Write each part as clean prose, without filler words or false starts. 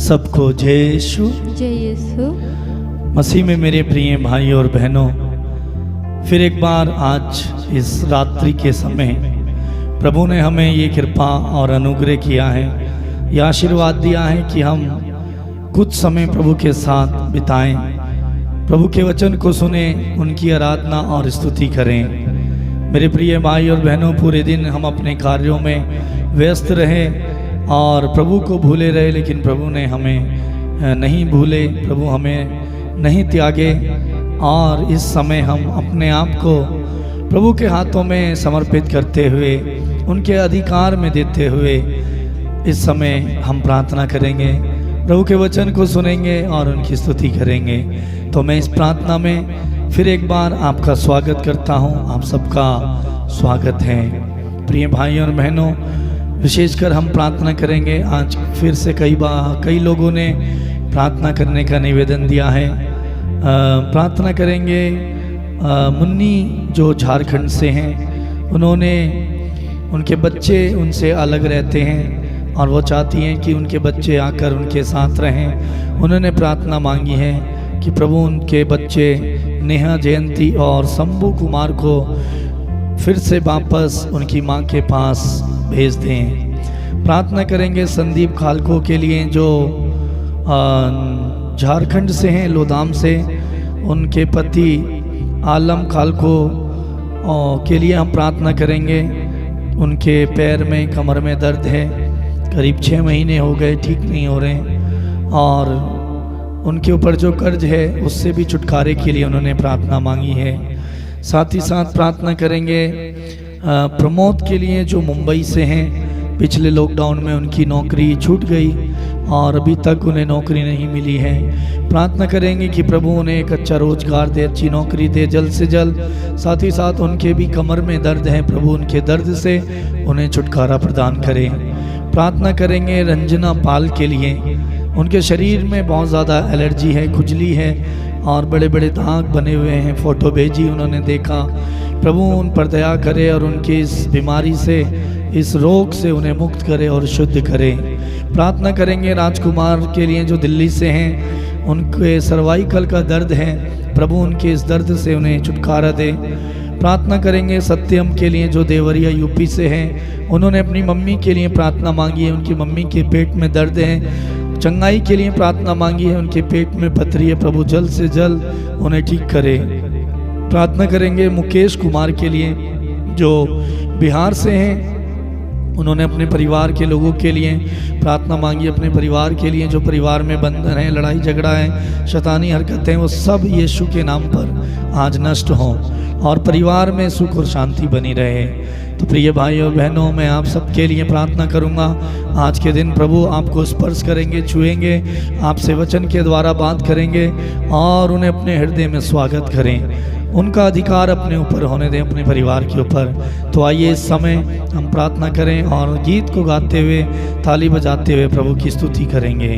सबको जय यीशु। जय यीशु। मसीह में मेरे प्रिय भाई और बहनों, फिर एक बार आज इस रात्रि के समय प्रभु ने हमें ये कृपा और अनुग्रह किया है, यह आशीर्वाद दिया है कि हम कुछ समय प्रभु के साथ बिताएं, प्रभु के वचन को सुने, उनकी आराधना और स्तुति करें। मेरे प्रिय भाई और बहनों, पूरे दिन हम अपने कार्यों में व्यस्त रहे और प्रभु को भूले रहे, लेकिन प्रभु ने हमें नहीं भूले, प्रभु हमें नहीं त्यागे। और इस समय हम अपने आप को प्रभु के हाथों में समर्पित करते हुए, उनके अधिकार में देते हुए इस समय हम प्रार्थना करेंगे, प्रभु के वचन को सुनेंगे और उनकी स्तुति करेंगे। तो मैं इस प्रार्थना में फिर एक बार आपका स्वागत करता हूं। आप सबका स्वागत है। प्रिय भाई और बहनों, विशेषकर हम प्रार्थना करेंगे। आज फिर से कई लोगों ने प्रार्थना करने का निवेदन दिया है। प्रार्थना करेंगे। मुन्नी जो झारखंड से हैं, उनके बच्चे उनसे अलग रहते हैं और वो चाहती हैं कि उनके बच्चे आकर उनके साथ रहें। उन्होंने प्रार्थना मांगी है कि प्रभु उनके बच्चे नेहा, जयंती और शंभू कुमार को फिर से वापस उनकी मां के पास भेज दें। प्रार्थना करेंगे संदीप खालको के लिए जो झारखंड से हैं, लोधाम से। उनके पति आलम खालको के लिए हम प्रार्थना करेंगे। उनके पैर में, कमर में दर्द है, करीब 6 महीने हो गए, ठीक नहीं हो रहे, और उनके ऊपर जो कर्ज है उससे भी छुटकारे के लिए उन्होंने प्रार्थना मांगी है। साथ ही साथ प्रार्थना करेंगे प्रमोद के लिए जो मुंबई से हैं। पिछले लॉकडाउन में उनकी नौकरी छूट गई और अभी तक उन्हें नौकरी नहीं मिली है। प्रार्थना करेंगे कि प्रभु उन्हें एक अच्छा रोजगार दे, अच्छी नौकरी दे जल्द से जल्द। साथ ही साथ उनके भी कमर में दर्द है, प्रभु उनके दर्द से उन्हें छुटकारा प्रदान करें। प्रार्थना करेंगे रंजना पाल के लिए। उनके शरीर में बहुत ज़्यादा एलर्जी है, खुजली है और बड़े बड़े दाग बने हुए हैं। फ़ोटो भेजी, उन्होंने देखा। प्रभु उन पर दया करे और उनकी इस बीमारी से, इस रोग से उन्हें मुक्त करे और शुद्ध करे। प्रार्थना करेंगे राजकुमार के लिए जो दिल्ली से हैं। उनके सर्वाइकल का दर्द है, प्रभु उनके इस दर्द से उन्हें छुटकारा दे। प्रार्थना करेंगे सत्यम के लिए जो देवरिया यूपी से हैं। उन्होंने अपनी मम्मी के लिए प्रार्थना मांगी है, उनकी मम्मी के पेट में दर्द है। चंगाई के लिए प्रार्थना मांगी है, उनके पेट में पथरी है, प्रभु जल्द से जल्द उन्हें ठीक करे। प्रार्थना करेंगे मुकेश कुमार के लिए जो बिहार से हैं। उन्होंने अपने परिवार के लोगों के लिए प्रार्थना मांगी, अपने परिवार के लिए जो परिवार में बंधन है, लड़ाई झगड़ा है, शैतानी हरकतें, वो सब यीशु के नाम पर आज नष्ट हों और परिवार में सुख और शांति बनी रहे। तो प्रिय भाई और बहनों, मैं आप सबके लिए प्रार्थना करूंगा। आज के दिन प्रभु आपको स्पर्श करेंगे, छुएंगे, आपसे वचन के द्वारा बात करेंगे और उन्हें अपने हृदय में स्वागत करें। उनका अधिकार अपने ऊपर होने दें, अपने परिवार के ऊपर। तो आइए इस समय हम प्रार्थना करें और गीत को गाते हुए, ताली बजाते हुए प्रभु की स्तुति करेंगे।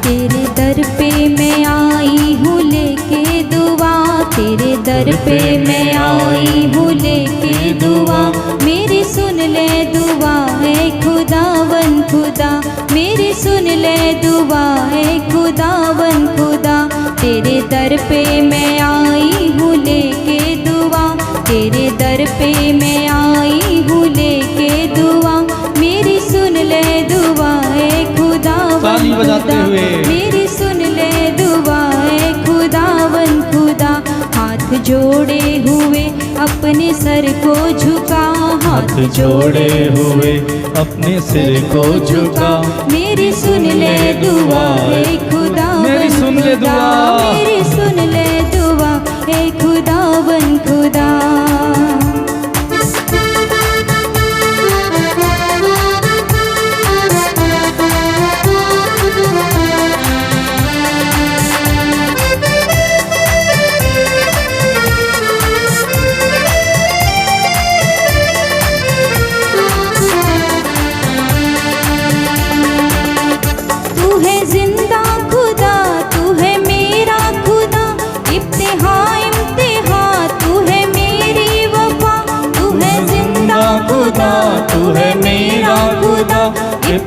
तेरे दर पे मैं आई हूँ लेके दुआ, तेरे दर पे मैं आई हूँ लेके दुआ। मेरी सुन ले दुआ है खुदावन खुदा, मेरी सुन ले दुआ है खुदावन खुदा। तेरे दर पे मैं आई हूँ लेके दुआ, तेरे दर पे मैं आई हूँ लेके दुआ। मेरी सुन ले दुआ है खुदावन खुदा, मेरी सुन ले दुआ है खुदावन खुदा। हाथ जोड़े हुए अपने सर को झुका, हाथ जोड़े हुए अपने सिर को झुका। मेरी सुन ले दुआ है खुदावन खुदा, मेरी सुन ले दुआ है खुदावन खुदा।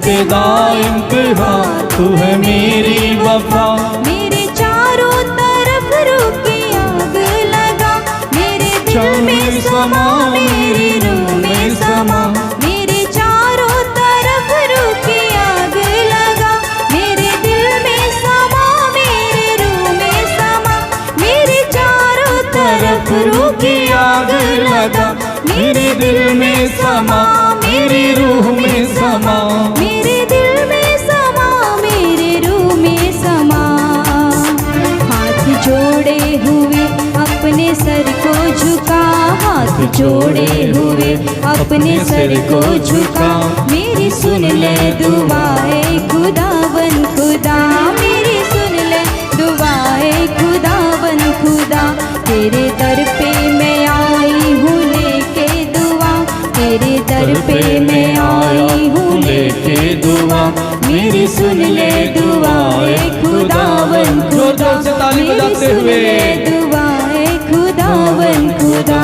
इब्तिदा इम्तिहान, तू है मेरी वफा। मेरे चारों तरफ रुकी आग लगा, मेरे दिल में समा, मेरी रूह में समा। मेरे चारों तरफ रुकी आग लगा, मेरे दिल में समा, मेरे रूह में समा। मेरे चारों तरफ रुकी आग लगा, मेरे दिल में समा, मेरी रूह में समा। मेरे दिल में समा, मेरे रूह में समा। हाथ जोड़े हुए अपने सर को झुका, हाथ जोड़े हुए अपने सर को झुका। मेरी सुन ले दुआए खुदावन खुदा, मेरी सुन ले दुआए खुदावन खुदा। तेरे दर पे मैं आई हूँ लेके दुआ, तेरे दर पे मैं आई हूँ लेके दुआ। मेरी सुन ले दुआए खुदावन खुदा, जोर से ताली बजाते मेरी सुन हुए। ले दुआए खुदावन खुदा।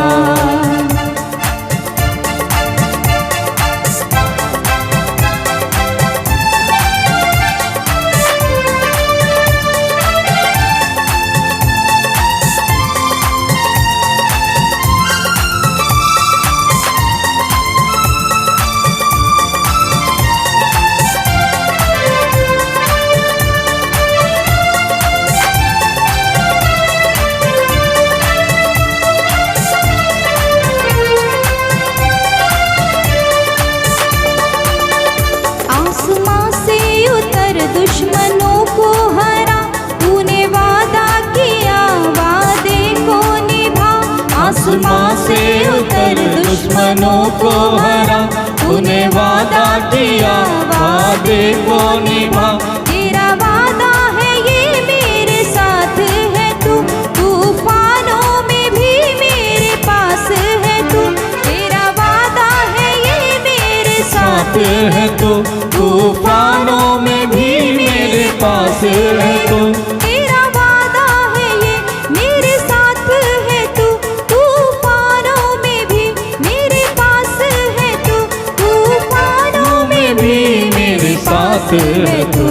आसमां से उतर दुश्मनों को हरा, तूने वादा किया वादे को निभा। आसमां से उतर दुश्मनों को हरा, तूने वादा किया वादे को निभा। तेरा वादा है ये मेरे साथ है तू, तूफानों में भी मेरे पास है तू। तेरा वादा है ये मेरे साथ है तो तूफानों में भी मेरे पास है तो। तेरा वादा है ये मेरे साथ है तू, तूफानों में भी मेरे पास है तू। तूफानों में भी मेरे साथ है तू।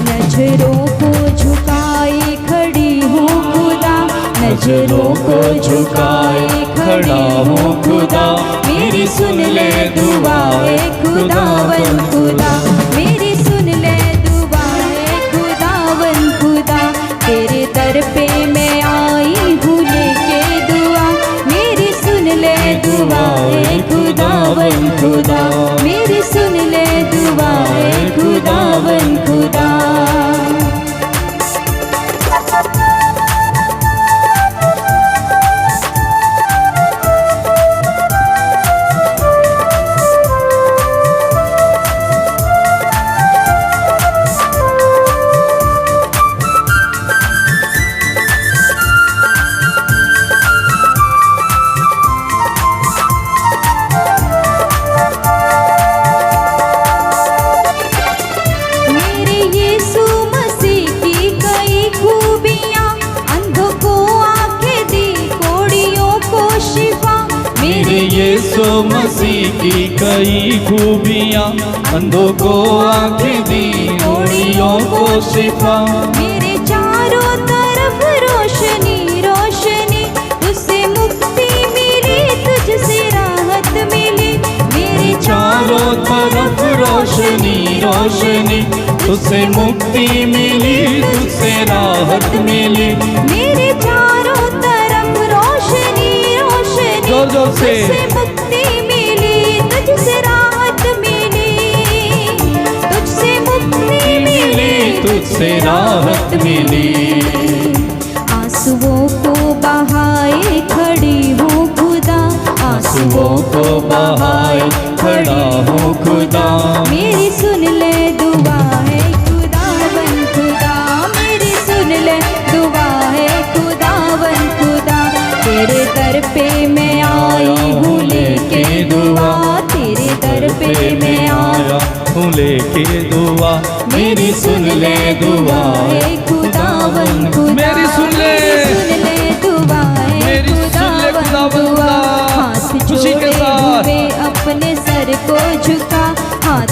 नजरों को झुकाए खड़ी हूँ खुदा, नजरों को झुकाए खड़ा हूँ खुदा। मेरी सुन ले दुआए खुदावन खुदा, मेरी सुन ले दुआए खुदावन खुदा। तेरे दर पे मैं आई हूँ लेके दुआ, मेरी सुन ले दुआए खुदावन खुदा। मेरी सुन ले दुआए खुदावन खुदा। मेरे यीशु मसीह की कई खूबियाँ, अंधों को आंखें दी, कोड़ियों को शिफा। मेरे यीशु मसीह की कई खूबियाँ, अंधों को आंखें दी, कोड़ियों को शिफा। मेरे चारों तरफ रोशनी रोशनी, तुझसे मुक्ति मिली, तुझसे राहत मिली। मेरे चारों तरफ रोशनी रोशनी, तुझसे मुक्ति मिली, तुझसे राहत मिली। मेरे चारों तरफ रोशनी रोशनी, जोर जोर से। तुझसे मुक्ति मिली, तुझसे राहत मिली। तुझसे मुक्ति मिली, तुझसे राहत मिली। आंसुओं को बहाए खड़ी हूँ खुदा, आंसुओं को बहाए खड़ा हूँ खुदा। मेरी सुन ले दुआए खुदावन खुदा, मेरी सुन ले दुआए खुदावन खुदा। तेरे दर पे मैं आई हूँ लेके दुआ, तेरे दर पे मैं आया हूँ लेके दुआ। मेरी सुन ले दुआए खुदावन खुदा। मेरी सुन ले दुआए मेरी सुन ले खुदावन खुदा। हाथ खुशी के जोड़े साथ हुए अपने सर को झुका, हाथ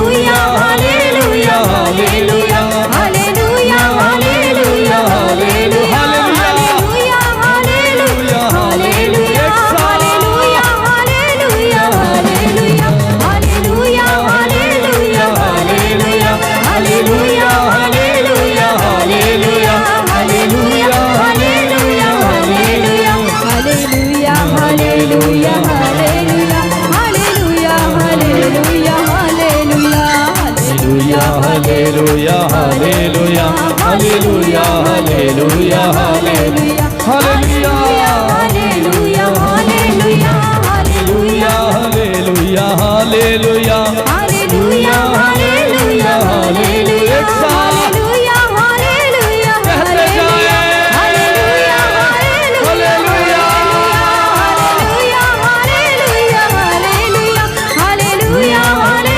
hallelujah hallelujah hallelujah hallelujah hallelujah hallelujah hallelujah hallelujah hallelujah hallelujah hallelujah hallelujah hallelujah hallelujah एक साथ हालेलुया हालेलुया कहते जाए hallelujah hallelujah hallelujah hallelujah hallelujah hallelujah hallelujah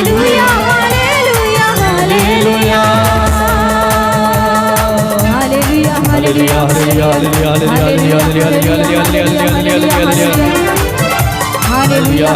hallelujah hallelujah hallelujah hallelujah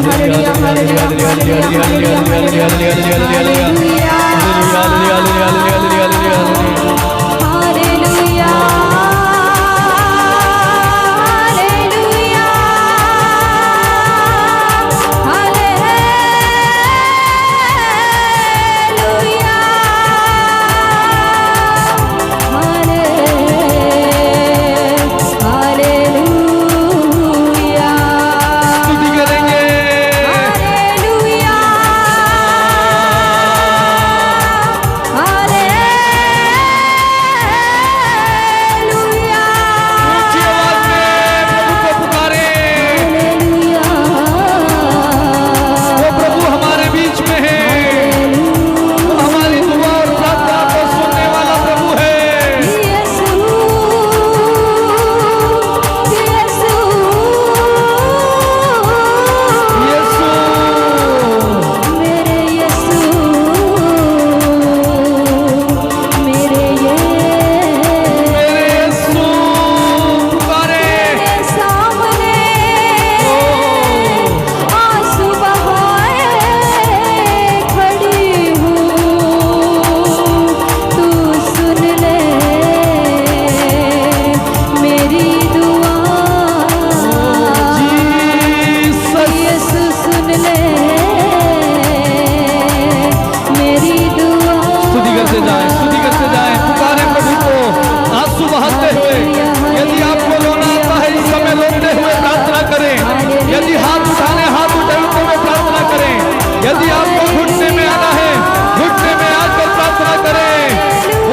यदि आपको घुटने में आना है, घुटने में आकर प्रार्थना करें,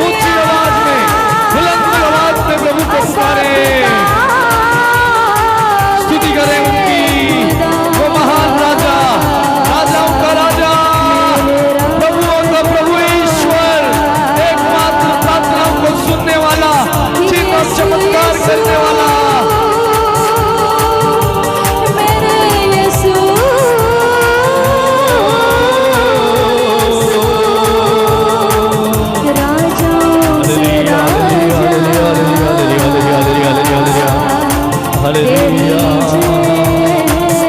ऊंची आवाज में, बुलंद आवाज में प्रभु को पुकारें, स्तुति करें उनकी। वो महान राजा, राजाओं का राजा, प्रभुओं का प्रभु ईश्वर, एकमात्र प्रार्थनाओं को सुनने वाला, चिन्ह और चमत्कार करने वाला।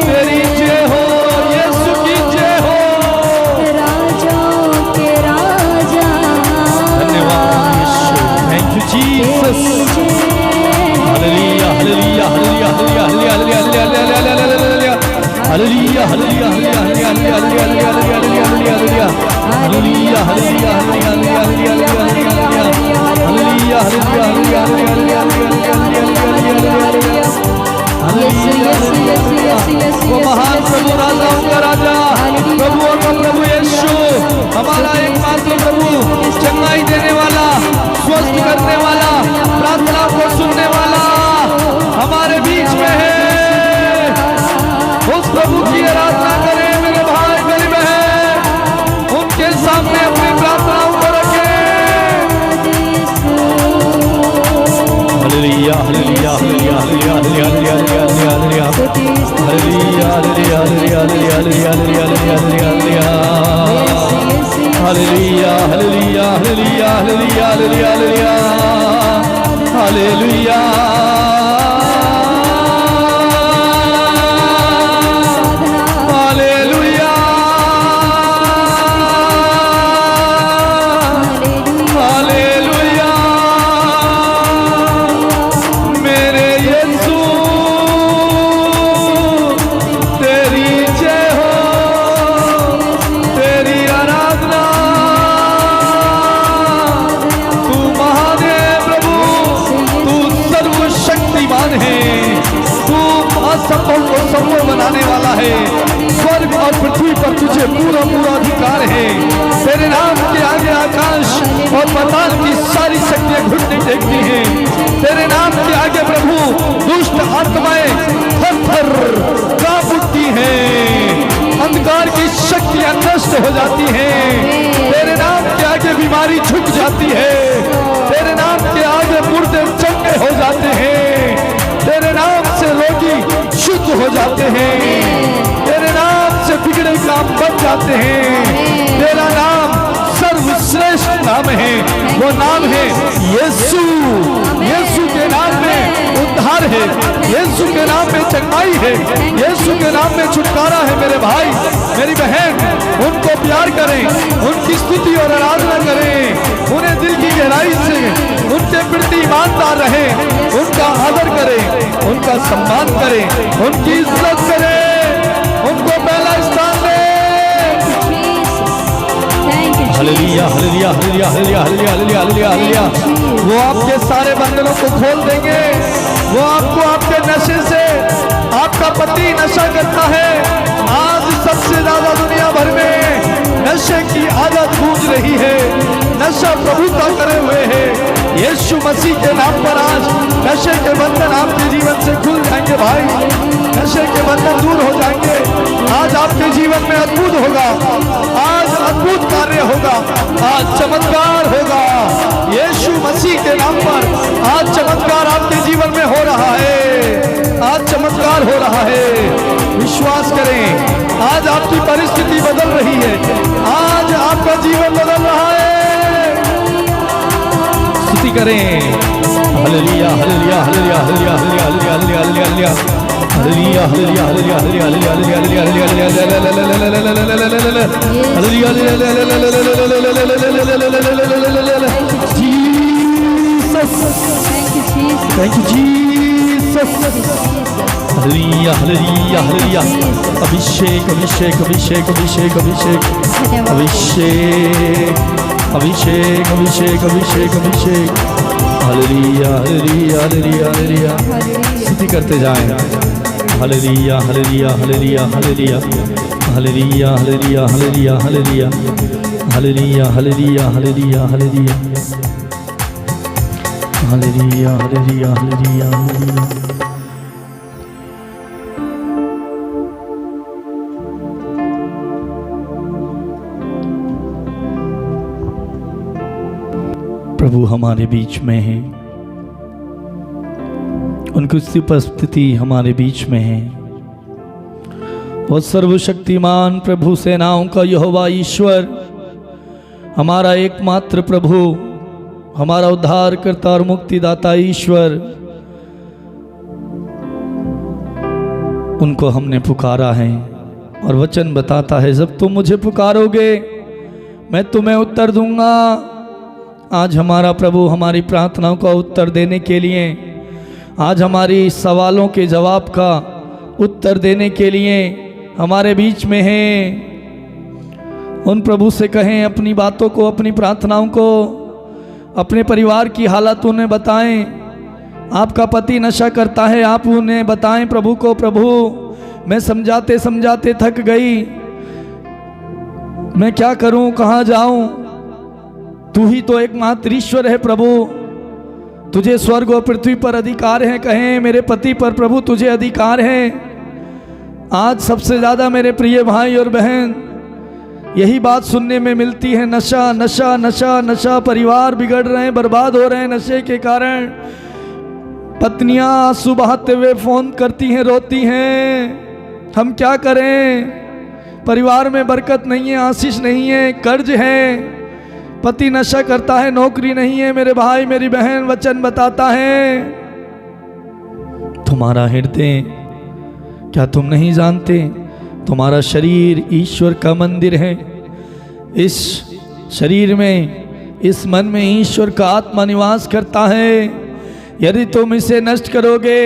तेरी जय हो, यीशु की जय हो, राजाओं के राजा। धन्यवाद Yeshu, thank you Jesus. Hallelujah hallelujah hallelujah hallelujah hallelujah hallelujah hallelujah hallelujah hallelujah hallelujah hallelujah hallelujah वो महान प्रभु, राजाओं का राजा, प्रभुओं का प्रभु यीशु, हमारा एकमात्र प्रभु, चंगाई देने वाला, स्वस्थ करने वाला, प्रार्थना को सुनने वाला हमारे बीच में है। उस प्रभु की आराधना करें मेरे भाई मेरी बहन, उनके सामने अपनी प्रार्थनाओं को रखें। Hallelujah hallelujah hallelujah hallelujah hallelujah hallelujah hallelujah hallelujah hallelujah hallelujah hallelujah hallelujah hallelujah. संभव को संभव बनाने वाला है। स्वर्ग और पृथ्वी पर तुझे पूरा पूरा अधिकार तेरे नाम के आगे आकाश और पाताल की सारी शक्तियां घुटने टेकती हैं। तेरे नाम के आगे प्रभु दुष्ट आत्माएं थर-थर कांप उठती हैं। अंधकार की शक्तियां नष्ट हो जाती हैं। तेरे नाम के आगे बीमारी झुक जाती है। तेरे नाम के आगे मुर्दे चंगे हो जाते हैं। तेरे नाम से रोगी शुद्ध हो जाते हैं। तेरे नाम से बिगड़े काम बच जाते हैं। तेरा नाम सर्वश्रेष्ठ नाम है, वो नाम है यीशु। यीशु के नाम में उद्धार है, यीशु के नाम में चंगाई है, यीशु के नाम में छुटकारा है। मेरे भाई मेरी बहन, उनको प्यार करें, उनकी स्तुति और आराधना करें, उन्हें दिल की गहराई से उनके प्रति ईमानदार रहें, उनका आदर करें, उनका सम्मान करें, उनकी इज्जत करें, उनको पहला स्थान दें। Hallelujah hallelujah hallelujah hallelujah hallelujah hallelujah hallelujah. वो आपके सारे बंधनों को खोल देंगे। वो आपको आपके नशे से, आपका पति नशा करता है। आज सबसे ज्यादा दुनिया भर में नशे की आदत गूंज रही है, नशा प्रभुता करे हुए है। यीशु मसीह के नाम पर आज नशे के बंधन आपके जीवन से खुल जाएंगे भाई, नशे के बंधन दूर हो जाएंगे। आज आपके जीवन में अद्भुत होगा, आज अद्भुत कार्य होगा, आज चमत्कार होगा। यीशु मसीह के नाम पर आज चमत्कार आपके जीवन में हो रहा है, आज चमत्कार हो रहा है। विश्वास करें, आज आपकी परिस्थिति बदल रही है, आज आपका जीवन बदल रहा है। स्तुति करें। Hallelujah hallelujah hallelujah hallelujah hallelujah hallelujah hallelujah hallelujah hallelujah hallelujah hallelujah hallelujah hallelujah hallelujah. अभिषेक अभिषेक अभिषेक अभिषेक अभिषेक अभिषेक अभिषेक अभिषेक अभिषेक अभिषेक। Hallelujah hallelujah hallelujah hallelujah. स्तुति करते जाएं। Hallelujah hallelujah hallelujah hallelujah hallelujah hallelujah hallelujah hallelujah hallelujah hallelujah hallelujah hallelujah hallelujah hallelujah hallelujah hallelujah. प्रभु हमारे बीच में है, उनकी उपस्थिति हमारे बीच में है। वो सर्वशक्तिमान प्रभु सेनाओं का यहोवा ईश्वर, हमारा एकमात्र प्रभु, हमारा उद्धार करता और मुक्तिदाता ईश्वर, उनको हमने पुकारा है। और वचन बताता है, जब तुम मुझे पुकारोगे मैं तुम्हें उत्तर दूंगा। आज हमारा प्रभु हमारी प्रार्थनाओं का उत्तर देने के लिए, आज हमारी सवालों के जवाब का उत्तर देने के लिए हमारे बीच में है। उन प्रभु से कहें अपनी बातों को, अपनी प्रार्थनाओं को, अपने परिवार की हालत उन्हें बताएं। आपका पति नशा करता है, आप उन्हें बताएं प्रभु को, प्रभु मैं समझाते समझाते थक गई, मैं क्या करूं, कहाँ जाऊं। तू ही तो एकमात्र ईश्वर है प्रभु, तुझे स्वर्ग और पृथ्वी पर अधिकार है। कहें मेरे पति पर प्रभु तुझे अधिकार है। आज सबसे ज़्यादा मेरे प्रिय भाई और बहन यही बात सुनने में मिलती है, नशा नशा नशा नशा। परिवार बिगड़ रहे हैं, बर्बाद हो रहे हैं नशे के कारण। पत्नियां आंसू बहाते हुए फोन करती हैं, रोती हैं, हम क्या करें। परिवार में बरकत नहीं है, आशीष नहीं है, कर्ज है। पति नशा करता है, नौकरी नहीं है। मेरे भाई मेरी बहन, वचन बताता है, तुम्हारा हृदय क्या तुम नहीं जानते, तुम्हारा शरीर ईश्वर का मंदिर है। इस शरीर में, इस मन में ईश्वर का आत्मा निवास करता है। यदि तुम इसे नष्ट करोगे,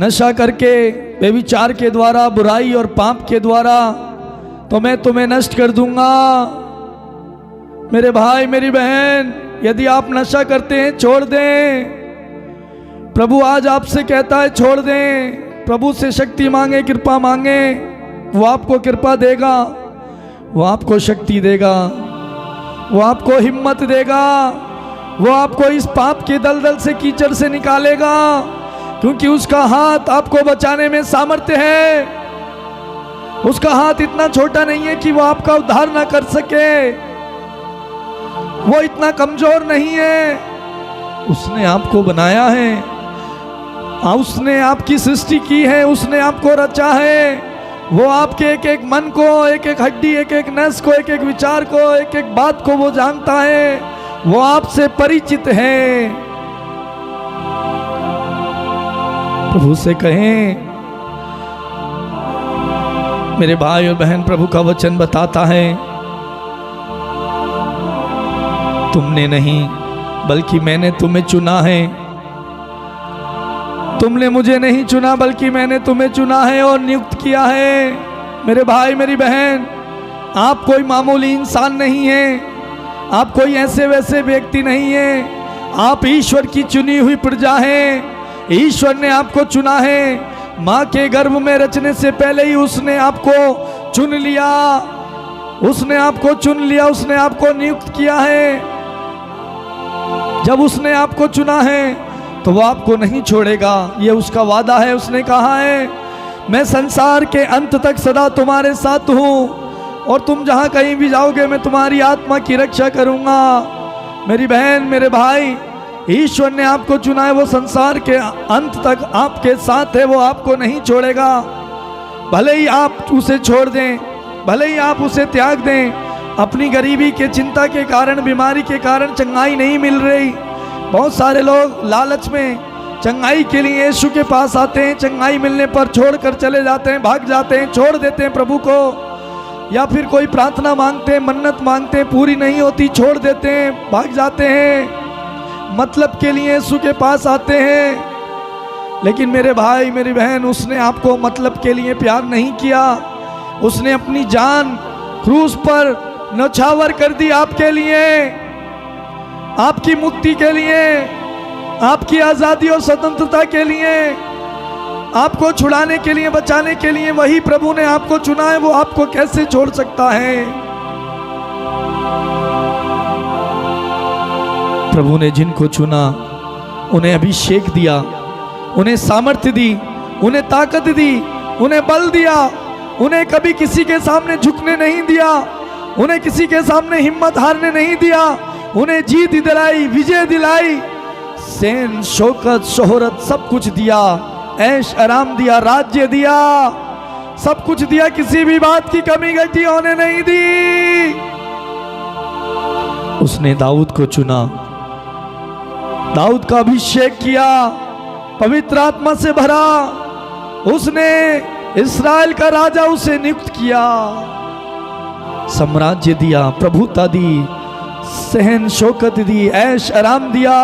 नशा करके, व्यभिचार के द्वारा, बुराई और पाप के द्वारा, तो मैं तुम्हें नष्ट कर दूंगा। मेरे भाई मेरी बहन, यदि आप नशा करते हैं छोड़ दें। प्रभु आज आपसे कहता है छोड़ दें। प्रभु से शक्ति मांगे, कृपा मांगे, वो आपको कृपा देगा, वो आपको शक्ति देगा, वो आपको हिम्मत देगा, वो आपको इस पाप के दलदल से, कीचड़ से निकालेगा, क्योंकि उसका हाथ आपको बचाने में सामर्थ्य है। उसका हाथ इतना छोटा नहीं है कि वो आपका उद्धार ना कर सके, वो इतना कमजोर नहीं है। उसने आपको बनाया है, उसने आपकी सृष्टि की है, उसने आपको रचा है। वो आपके एक एक मन को, एक एक हड्डी, एक एक नस को, एक एक विचार को, एक एक बात को वो जानता है। वो आपसे परिचित है। प्रभु से कहें, मेरे भाई और बहन, प्रभु का वचन बताता है, तुमने नहीं बल्कि मैंने तुम्हें चुना है। तुमने मुझे नहीं चुना बल्कि मैंने तुम्हें चुना है और नियुक्त किया है। मेरे भाई, मेरी बहन, आप कोई मामूली इंसान नहीं है, आप कोई ऐसे वैसे व्यक्ति नहीं है। आप ईश्वर की चुनी हुई प्रजा हैं। ईश्वर ने आपको चुना है। माँ के गर्भ में रचने से पहले ही उसने आपको चुन लिया, उसने आपको चुन लिया, उसने आपको नियुक्त किया है। जब उसने आपको चुना है तो वो आपको नहीं छोड़ेगा, ये उसका वादा है। उसने कहा है, मैं संसार के अंत तक सदा तुम्हारे साथ हूँ, और तुम जहाँ कहीं भी जाओगे मैं तुम्हारी आत्मा की रक्षा करूँगा। मेरी बहन, मेरे भाई, ईश्वर ने आपको चुना है, वो संसार के अंत तक आपके साथ है, वो आपको नहीं छोड़ेगा। भले ही आप उसे छोड़ दें, भले ही आप उसे त्याग दें, अपनी गरीबी के चिंता के कारण, बीमारी के कारण चंगाई नहीं मिल रही। बहुत सारे लोग लालच में चंगाई के लिए यीशु के पास आते हैं, चंगाई मिलने पर छोड़कर चले जाते हैं, भाग जाते हैं, छोड़ देते हैं प्रभु को। या फिर कोई प्रार्थना मांगते हैं, मन्नत मांगते हैं, पूरी नहीं होती, छोड़ देते हैं, भाग जाते हैं, मतलब के लिए यीशु के पास आते हैं। लेकिन मेरे भाई, मेरी बहन, उसने आपको मतलब के लिए प्यार नहीं किया। उसने अपनी जान क्रूस पर न्यौछावर कर दी आपके लिए, आपकी मुक्ति के लिए, आपकी आज़ादी और स्वतंत्रता के लिए, आपको छुड़ाने के लिए, बचाने के लिए। वही प्रभु ने आपको चुना है, वो आपको कैसे छोड़ सकता है। प्रभु ने जिनको चुना उन्हें अभिषेक दिया, उन्हें सामर्थ्य दी, उन्हें ताकत दी, उन्हें बल दिया, उन्हें कभी किसी के सामने झुकने नहीं दिया, उन्हें किसी के सामने हिम्मत हारने नहीं दिया, उन्हें जीत दिलाई, विजय दिलाई, सेन, शौकत, शोहरत सब कुछ दिया, ऐश आराम दिया, राज्य दिया, सब कुछ दिया, किसी भी बात की कमी घटी होने नहीं दी। उसने दाऊद को चुना, दाऊद का अभिषेक किया, पवित्र आत्मा से भरा, उसने इस्राएल का राजा उसे नियुक्त किया, साम्राज्य दिया, प्रभुता दी, सहन शौकत दी, ऐश आराम दिया,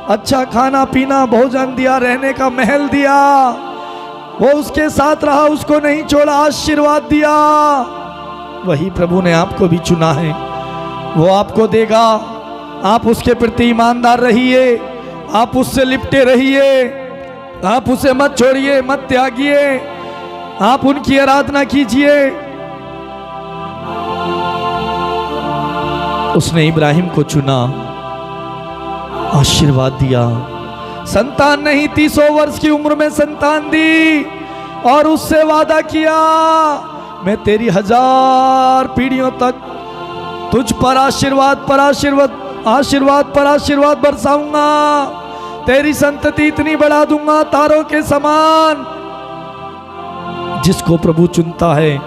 अच्छा खाना पीना भोजन दिया, रहने का महल दिया। वो उसके साथ रहा, उसको नहीं छोड़ा, आशीर्वाद दिया। वही प्रभु ने आपको भी चुना है, वो आपको देगा। आप उसके प्रति ईमानदार रहिए, आप उससे लिपटे रहिए, आप उसे मत छोड़िए, मत त्यागिए, आप उनकी आराधना कीजिए। उसने इब्राहिम को चुना, आशीर्वाद दिया, संतान नहीं 30 वर्ष की उम्र में संतान दी, और उससे वादा किया, मैं तेरी 1000 पीढ़ियों तक तुझ पर आशीर्वाद पर आशीर्वाद, आशीर्वाद पर आशीर्वाद बरसाऊंगा, तेरी संतति इतनी बढ़ा दूंगा तारों के समान। जिसको प्रभु चुनता है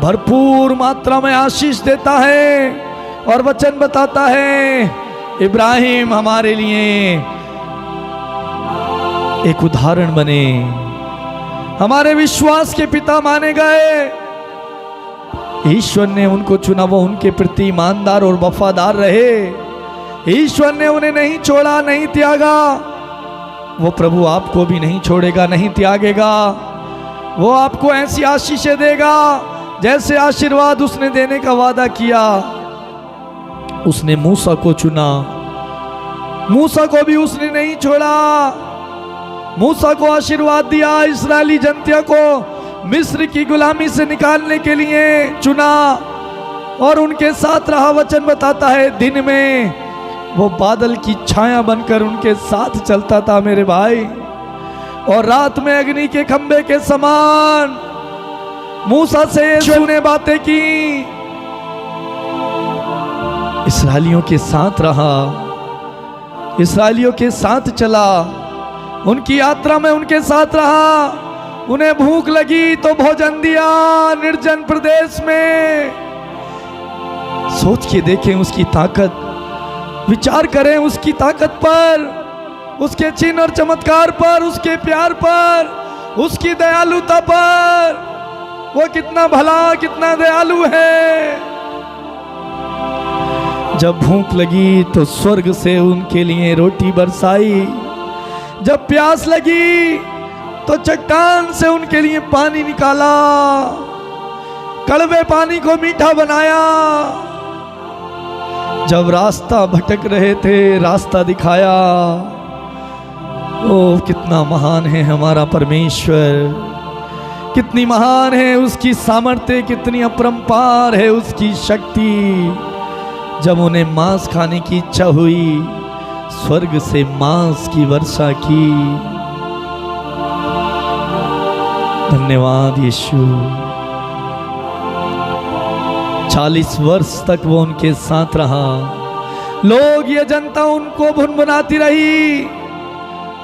भरपूर मात्रा में आशीष देता है, और वचन बताता है, इब्राहिम हमारे लिए एक उदाहरण बने, हमारे विश्वास के पिता माने गए। ईश्वर ने उनको चुना, वो उनके प्रति ईमानदार और वफादार रहे। ईश्वर ने उन्हें नहीं छोड़ा, नहीं त्यागा। वो प्रभु आपको भी नहीं छोड़ेगा, नहीं त्यागेगा। वो आपको ऐसी आशीषें देगा जैसे आशीर्वाद उसने देने का वादा किया। उसने मूसा को चुना, मूसा को भी उसने नहीं छोड़ा। मूसा को आशीर्वाद दिया, इस्राएली जनता को मिस्र की गुलामी से निकालने के लिए चुना। और उनके साथ रहा। वचन बताता है दिन में वो बादल की छाया बनकर उनके साथ चलता था मेरे भाई, और रात में अग्नि के खंभे के समान मूसा से यीशु ने बातें की, इस्राएलियों के साथ रहा, इस्राएलियों के साथ चला, उनकी यात्रा में उनके साथ रहा। उन्हें भूख लगी तो भोजन दिया निर्जन प्रदेश में। सोच के देखें उसकी ताकत, विचार करें उसकी ताकत पर, उसके चिन्ह और चमत्कार पर, उसके प्यार पर, उसकी दयालुता पर। वो कितना भला, कितना दयालु है। जब भूख लगी तो स्वर्ग से उनके लिए रोटी बरसाई, जब प्यास लगी तो चट्टान से उनके लिए पानी निकाला, कड़वे पानी को मीठा बनाया। जब रास्ता भटक रहे थे रास्ता दिखाया। ओ कितना महान है हमारा परमेश्वर, कितनी महान है उसकी सामर्थ्य, कितनी अपरंपार है उसकी शक्ति। जब उन्हें मांस खाने की इच्छा हुई, स्वर्ग से मांस की वर्षा की। धन्यवाद यीशु। 40 वर्ष तक वो उनके साथ रहा। लोग, ये जनता उनको भुनभुनाती रही।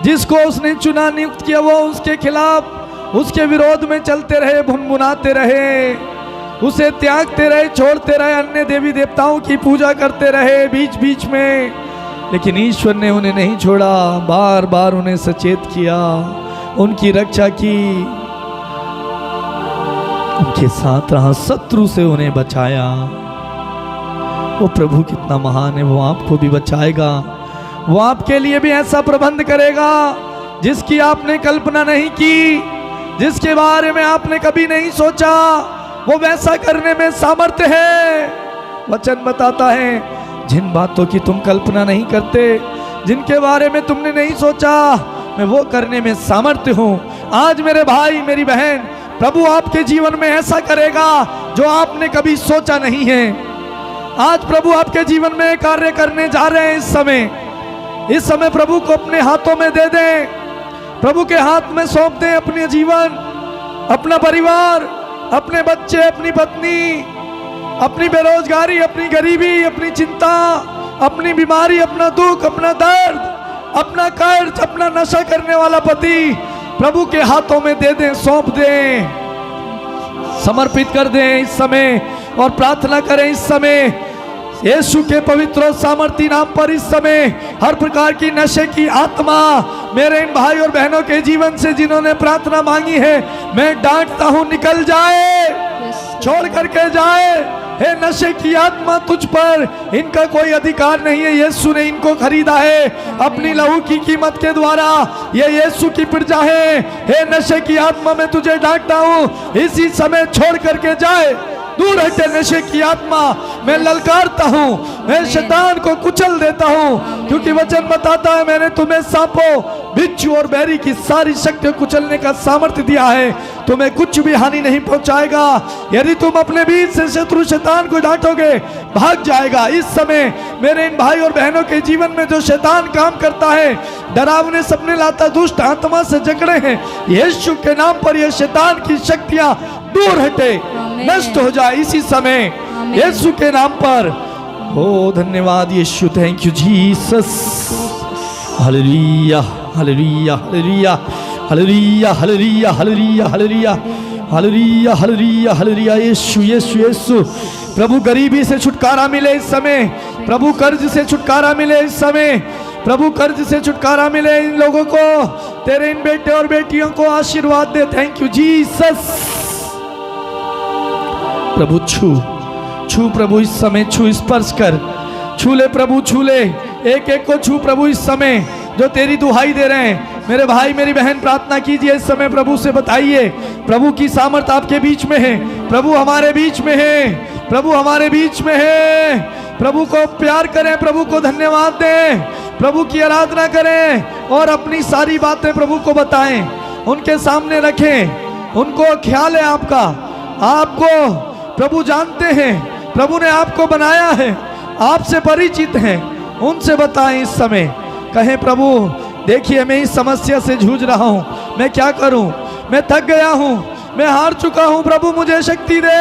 जिसको उसने चुना नियुक्त किया वो उसके खिलाफ, उसके विरोध में चलते रहे, भुनभुनाते रहे, उसे त्यागते रहे, छोड़ते रहे, अन्य देवी देवताओं की पूजा करते रहे बीच बीच में। लेकिन ईश्वर ने उन्हें नहीं छोड़ा, बार बार उन्हें सचेत किया, उनकी रक्षा की, उनके साथ रहा, शत्रु से उन्हें बचाया। वो प्रभु कितना महान है, वो आपको भी बचाएगा, वो आपके लिए भी ऐसा प्रबंध करेगा जिसकी आपने कल्पना नहीं की, जिसके बारे में आपने कभी नहीं सोचा। वो वैसा करने में सामर्थ्य है। वचन बताता है जिन बातों की तुम कल्पना नहीं करते, जिनके बारे में तुमने नहीं सोचा, मैं वो करने में सामर्थ्य हूँ। आज मेरे भाई मेरी बहन, प्रभु आपके जीवन में ऐसा करेगा जो आपने कभी सोचा नहीं है। आज प्रभु आपके जीवन में कार्य करने जा रहे हैं। इस समय प्रभु को अपने हाथों में दे दें, प्रभु के हाथ में सौंप दें अपने जीवन, अपना परिवार, अपने बच्चे, अपनी पत्नी, अपनी बेरोजगारी, अपनी गरीबी, अपनी चिंता, अपनी बीमारी, अपना दुख, अपना दर्द, अपना कर्ज, अपना नशा करने वाला पति प्रभु के हाथों में दे दें, सौंप दें, समर्पित कर दें इस समय और प्रार्थना करें इस समय यीशु के पवित्र और सामर्थी नाम पर। इस समय हर प्रकार की नशे की आत्मा मेरे इन भाई और बहनों के जीवन से जिन्होंने प्रार्थना मांगी है, मैं डांटता हूं, निकल जाए, छोड़ करके जाए। हे नशे की आत्मा, तुझ पर इनका कोई अधिकार नहीं है। यीशु ने इनको खरीदा है अपनी लहू की कीमत के द्वारा। ये यीशु की प्रजा है। हे नशे की आत्मा, मैं तुझे डांटता हूँ, इसी समय छोड़ करके जाए, दूर हटे नशे की आत्मा। मैं ललकारता हूँ, मैं शैतान को कुचल देता हूँ, क्योंकि वचन बताता है मैंने तुम्हें सांपों, बिच्छू और बैरी की सारी शक्ति कुचलने का सामर्थ्य दिया है, तुम्हें कुछ भी हानि नहीं पहुंचाएगा। यदि तुम अपने बीच से शत्रु शैतान को डांटोगे, भाग जाएगा। इस समय मेरे इन भाई और बहनों के जीवन में जो शैतान काम करता है, डरावने सपने लाता, दुष्ट आत्मा से जकड़े हैं, यीशु के नाम पर ये शैतान की शक्तियां दूर हटे, नष्ट हो जाए इसी समय यीशु के नाम पर। ओ धन्यवाद Yeshu, thank you Jesus. Hallelujah hallelujah hallelujah hallelujah hallelujah hallelujah hallelujah hallelujah hallelujah hallelujah. Yeshu Yeshu Yeshu. प्रभु गरीबी से छुटकारा मिले इस समय, प्रभु कर्ज से छुटकारा मिले इस समय, प्रभु कर्ज से छुटकारा मिले इन लोगों को, तेरे इन बेटे और बेटियों को आशीर्वाद दे। Thank you Jesus. प्रभु छू प्रभु इस समय, छू, स्पर्श कर, छू ले प्रभु, छू ले, एक एक को छू प्रभु इस समय जो तेरी दुहाई दे रहे हैं। मेरे भाई मेरी बहन प्रार्थना कीजिए इस समय, प्रभु से बताइए प्रभु की सामर्थ आपके बीच में है, प्रभु हमारे बीच में है, प्रभु हमारे बीच में है। प्रभु को प्यार करें, प्रभु को धन्यवाद दें, प्रभु की आराधना करें और अपनी सारी बातें प्रभु को बताएं, उनके सामने रखें। उनको ख्याल है आपका, आपको प्रभु जानते हैं, प्रभु ने आपको बनाया है, आपसे परिचित हैं, उनसे बताएं इस समय। कहें प्रभु देखिए मैं इस समस्या से जूझ रहा हूँ, मैं क्या करूँ, मैं थक गया हूँ, मैं हार चुका हूँ, प्रभु मुझे शक्ति दे,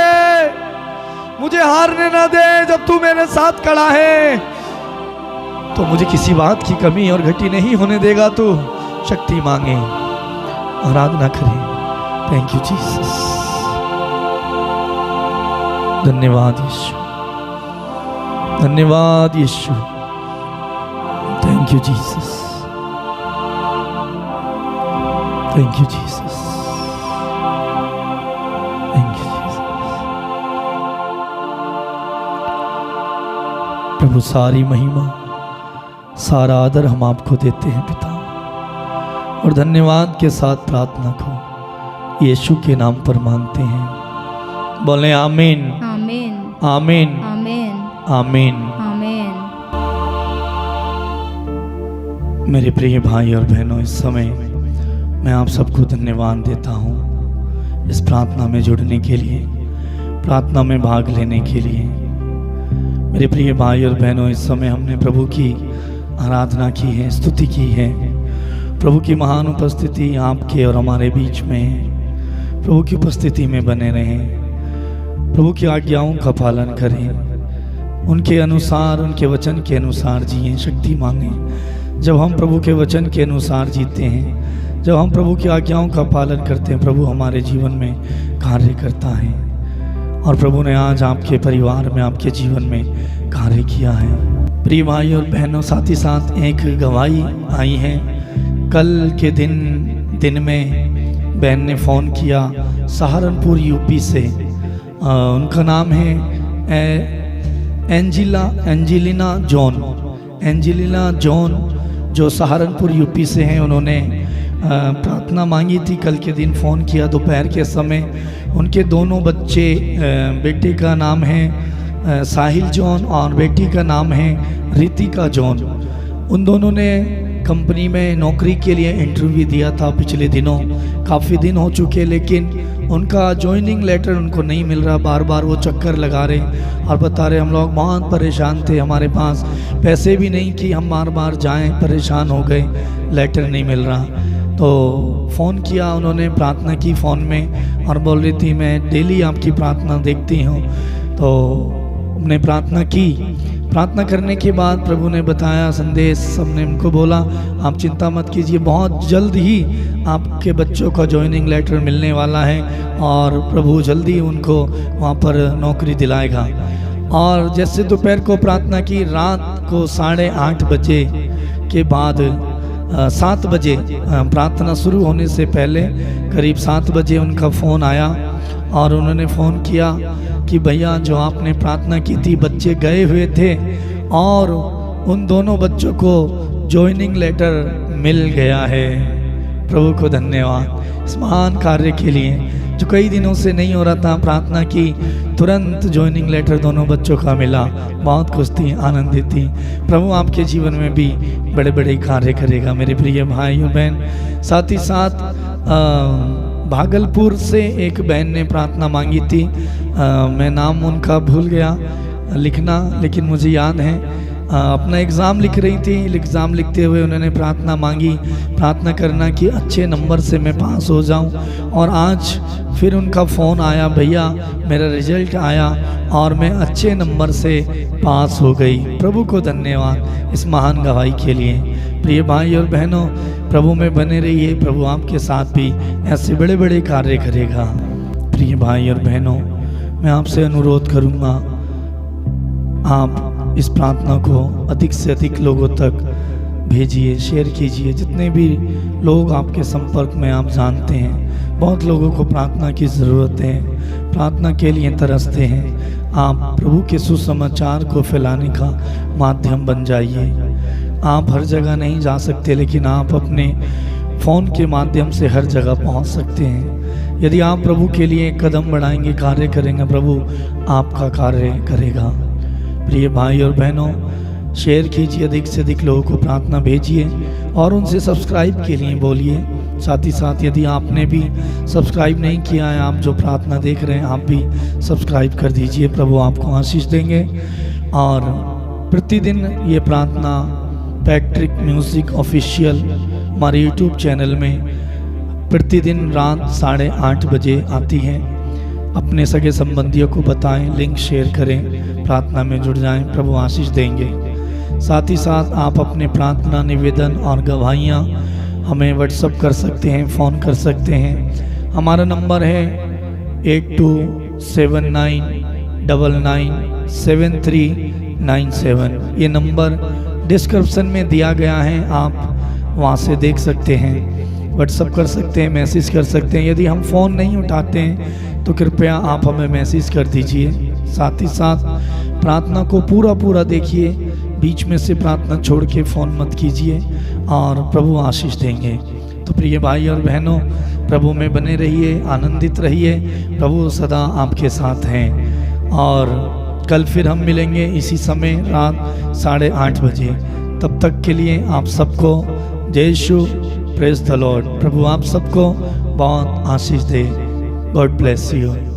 मुझे हारने ना दे। जब तू मेरे साथ खड़ा है तो मुझे किसी बात की कमी और घटी नहीं होने देगा। तू शक्ति मांगे, आराधना करें। थैंक यू जीसस, धन्यवाद यीशु, धन्यवाद Yeshu, thank you Jesus, thank you Jesus, thank you Jesus. प्रभु सारी महिमा सारा आदर हम आपको देते हैं पिता, और धन्यवाद के साथ प्रार्थना को यीशु के नाम पर मांगते हैं। बोले आमीन, आमीन, आमीन, आमीन, आमीन। आमीन। मेरे प्रिय भाई और बहनों, इस समय मैं आप सबको धन्यवाद देता हूँ इस प्रार्थना में जुड़ने के लिए, प्रार्थना में भाग लेने के लिए। मेरे प्रिय भाई और बहनों, इस समय हमने प्रभु की आराधना की है, स्तुति की है। प्रभु की महान उपस्थिति आपके और हमारे बीच में है। प्रभु की उपस्थिति में बने रहें, प्रभु की आज्ञाओं का पालन करें, उनके अनुसार, उनके वचन के अनुसार जिएं, शक्ति मांगें। जब हम प्रभु के वचन के अनुसार जीते हैं, जब हम प्रभु की आज्ञाओं का पालन करते हैं, प्रभु हमारे जीवन में कार्य करता है। और प्रभु ने आज आपके परिवार में, आपके जीवन में कार्य किया है। प्रिय भाई और बहनों, साथ ही साथ एक गवाही आई है। कल के दिन में बहन ने फ़ोन किया सहारनपुर यूपी से। उनका नाम है एंजेलिना जॉन, जो सहारनपुर यूपी से हैं। उन्होंने प्रार्थना मांगी थी, कल के दिन फ़ोन किया दोपहर के समय। उनके दोनों बच्चे, बेटे का नाम है साहिल जॉन और बेटी का नाम है रितिका जॉन। उन दोनों ने कंपनी में नौकरी के लिए इंटरव्यू दिया था पिछले दिनों, काफ़ी दिन हो चुके, लेकिन उनका ज्वाइनिंग लेटर उनको नहीं मिल रहा। बार बार वो चक्कर लगा रहे और बता रहे हम लोग बहुत परेशान थे, हमारे पास पैसे भी नहीं कि हम बार बार जाएं, परेशान हो गए, लेटर नहीं मिल रहा। तो फ़ोन किया उन्होंने, प्रार्थना की फ़ोन में, और बोल रही थी मैं डेली आपकी प्रार्थना देखती हूँ। तो हमने प्रार्थना की। प्रार्थना करने के बाद प्रभु ने बताया संदेश, सबने उनको बोला आप चिंता मत कीजिए, बहुत जल्द ही आपके बच्चों का ज्वाइनिंग लेटर मिलने वाला है और प्रभु जल्दी उनको वहाँ पर नौकरी दिलाएगा। और जैसे दोपहर को प्रार्थना की, रात को 8:30 बजे के बाद 7 बजे, प्रार्थना शुरू होने से पहले करीब 7 बजे उनका फ़ोन आया और उन्होंने फ़ोन किया कि भैया जो आपने प्रार्थना की थी, बच्चे गए हुए थे और उन दोनों बच्चों को ज्वाइनिंग लेटर मिल गया है। प्रभु को धन्यवाद इस महान कार्य के लिए, जो कई दिनों से नहीं हो रहा था। प्रार्थना की, तुरंत ज्वाइनिंग लेटर दोनों बच्चों का मिला। बहुत खुश थी, आनंदित थी। प्रभु आपके जीवन में भी बड़े बड़े कार्य करेगा मेरे प्रिय भाई और बहन। साथ ही साथ भागलपुर से एक बहन ने प्रार्थना मांगी थी। मैं नाम उनका भूल गया लिखना, लेकिन मुझे याद है। अपना एग्ज़ाम लिख रही थी, एग्ज़ाम लिखते हुए उन्होंने प्रार्थना मांगी, प्रार्थना करना कि अच्छे नंबर से मैं पास हो जाऊं। और आज फिर उनका फ़ोन आया, भैया मेरा रिजल्ट आया और मैं अच्छे नंबर से पास हो गई। प्रभु को धन्यवाद इस महान गवाही के लिए। प्रिय भाई और बहनों, प्रभु में बने रहिए, प्रभु आपके साथ भी ऐसे बड़े बड़े कार्य करेगा। प्रिय भाई और बहनों, मैं आपसे अनुरोध करूँगा, आप इस प्रार्थना को अधिक से अधिक लोगों तक भेजिए, शेयर कीजिए। जितने भी लोग आपके संपर्क में आप जानते हैं, बहुत लोगों को प्रार्थना की ज़रूरत है, प्रार्थना के लिए तरसते हैं। आप प्रभु के सुसमाचार को फैलाने का माध्यम बन जाइए। आप हर जगह नहीं जा सकते, लेकिन आप अपने फ़ोन के माध्यम से हर जगह पहुंच सकते हैं। यदि आप प्रभु के लिए कदम बढ़ाएंगे, कार्य करेंगे, प्रभु आपका कार्य करेगा। प्रिय भाई और बहनों, शेयर कीजिए, अधिक से अधिक लोगों को प्रार्थना भेजिए और उनसे सब्सक्राइब के लिए बोलिए साथ ही साथ यदि आपने भी सब्सक्राइब नहीं किया है, आप जो प्रार्थना देख रहे हैं आप भी सब्सक्राइब कर दीजिए। प्रभु आपको आशीष देंगे। और प्रतिदिन ये प्रार्थना पैट्रिक म्यूज़िक ऑफिशियल हमारे यूट्यूब चैनल में प्रतिदिन रात 8:30 बजे आती है। अपने सगे संबंधियों को बताएं, लिंक शेयर करें, प्रार्थना में जुड़ जाएं। प्रभु आशीष देंगे। साथ ही साथ आप अपने प्रार्थना निवेदन और गवाहियाँ हमें व्हाट्सअप कर सकते हैं, फ़ोन कर सकते हैं। हमारा नंबर है 8279997397। ये नंबर डिस्क्रिप्शन में दिया गया है, आप वहाँ से देख सकते हैं, व्हाट्सअप कर सकते हैं, मैसेज कर सकते हैं। यदि हम फ़ोन नहीं उठाते हैं तो कृपया आप हमें मैसेज कर दीजिए। साथ ही साथ प्रार्थना को पूरा देखिए, बीच में से प्रार्थना छोड़ के फ़ोन मत कीजिए और प्रभु आशीष देंगे। तो प्रिय भाई और बहनों, प्रभु में बने रहिए, आनंदित रहिए, प्रभु सदा आपके साथ हैं। और कल फिर हम मिलेंगे इसी समय रात 8:30 बजे। तब तक के लिए आप सबको जय यीशु, प्रेज द लॉर्ड। प्रभु आप सबको बहुत आशीष दे। God bless you.